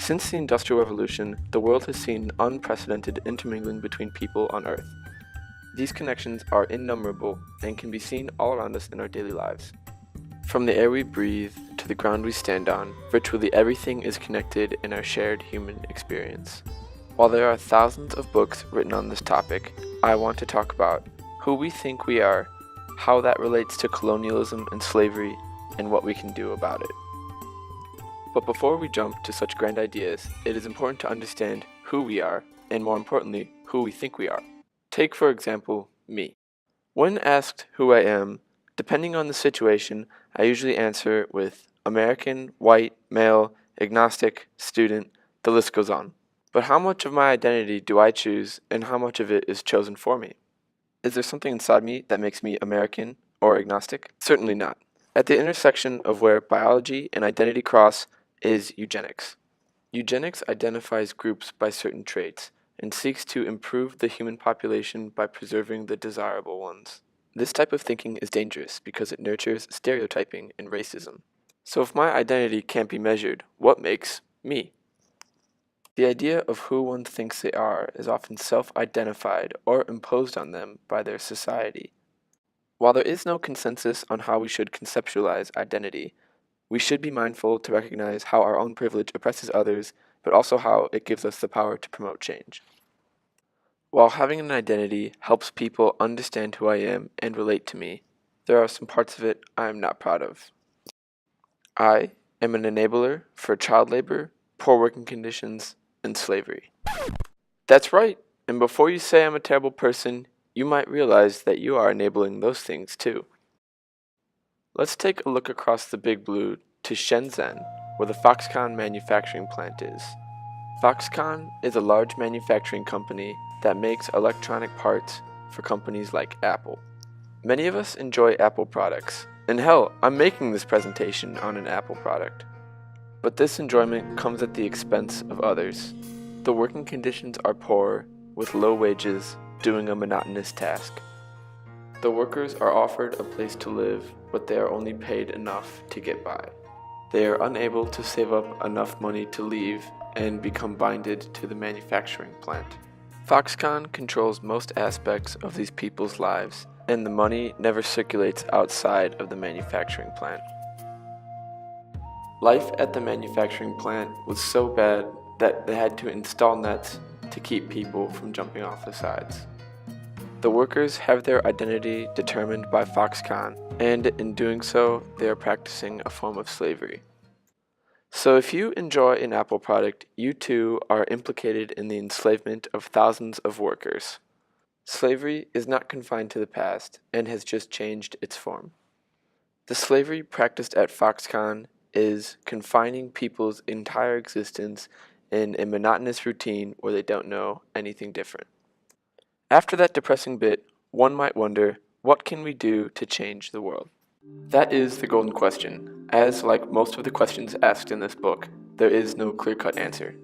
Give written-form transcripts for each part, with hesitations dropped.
Since the Industrial Revolution, the world has seen unprecedented intermingling between people on Earth. These connections are innumerable and can be seen all around us in our daily lives. From the air we breathe to the ground we stand on, virtually everything is connected in our shared human experience. While there are thousands of books written on this topic, I want to talk about who we think we are, how that relates to colonialism and slavery, and what we can do about it. But before we jump to such grand ideas, it is important to understand who we are, and more importantly, who we think we are. Take, for example, me. When asked who I am, depending on the situation, I usually answer with American, white, male, agnostic, student, the list goes on. But how much of my identity do I choose, and how much of it is chosen for me? Is there something inside me that makes me American or agnostic? Certainly not. At the intersection of where biology and identity cross is eugenics. Eugenics identifies groups by certain traits and seeks to improve the human population by preserving the desirable ones. This type of thinking is dangerous because it nurtures stereotyping and racism. So if my identity can't be measured, what makes me? The idea of who one thinks they are is often self-identified or imposed on them by their society. While there is no consensus on how we should conceptualize identity, we should be mindful to recognize how our own privilege oppresses others, but also how it gives us the power to promote change. While having an identity helps people understand who I am and relate to me, there are some parts of it I am not proud of. I am an enabler for child labor, poor working conditions, and slavery. That's right, and before you say I'm a terrible person, you might realize that you are enabling those things too. Let's take a look across the Big Blue to Shenzhen, where the Foxconn manufacturing plant is. Foxconn is a large manufacturing company that makes electronic parts for companies like Apple. Many of us enjoy Apple products, and hell, I'm making this presentation on an Apple product. But this enjoyment comes at the expense of others. The working conditions are poor, with low wages, doing a monotonous task. The workers are offered a place to live, but they are only paid enough to get by. They are unable to save up enough money to leave and become binded to the manufacturing plant. Foxconn controls most aspects of these people's lives, and the money never circulates outside of the manufacturing plant. Life at the manufacturing plant was so bad that they had to install nets to keep people from jumping off the sides. The workers have their identity determined by Foxconn, and in doing so, they are practicing a form of slavery. So if you enjoy an Apple product, you too are implicated in the enslavement of thousands of workers. Slavery is not confined to the past and has just changed its form. The slavery practiced at Foxconn is confining people's entire existence in a monotonous routine where they don't know anything different. After that depressing bit, one might wonder, what can we do to change the world? That is the golden question, as like most of the questions asked in this book, there is no clear-cut answer.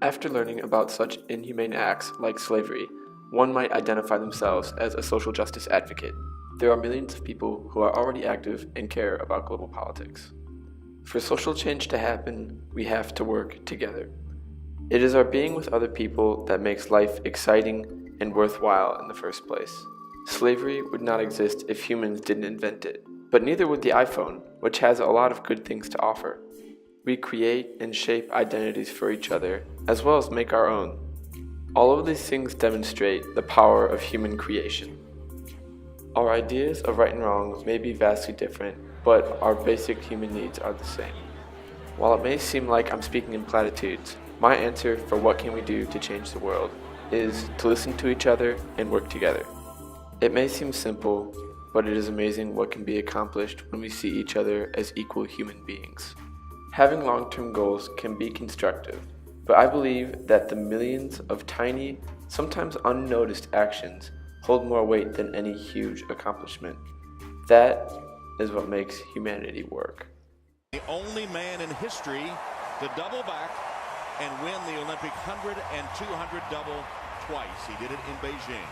After learning about such inhumane acts like slavery, one might identify themselves as a social justice advocate. There are millions of people who are already active and care about global politics. For social change to happen, we have to work together. It is our being with other people that makes life exciting and worthwhile in the first place. Slavery would not exist if humans didn't invent it, but neither would the iPhone, which has a lot of good things to offer. We create and shape identities for each other, as well as make our own. All of these things demonstrate the power of human creation. Our ideas of right and wrong may be vastly different, but our basic human needs are the same. While it may seem like I'm speaking in platitudes, my answer for what can we do to change the world is to listen to each other and work together. It may seem simple, but it is amazing what can be accomplished when we see each other as equal human beings. Having long-term goals can be constructive, but I believe that the millions of tiny, sometimes unnoticed actions hold more weight than any huge accomplishment. That is what makes humanity work. The only man in history to double back and win the Olympic 100 and 200 double twice. He did it in Beijing.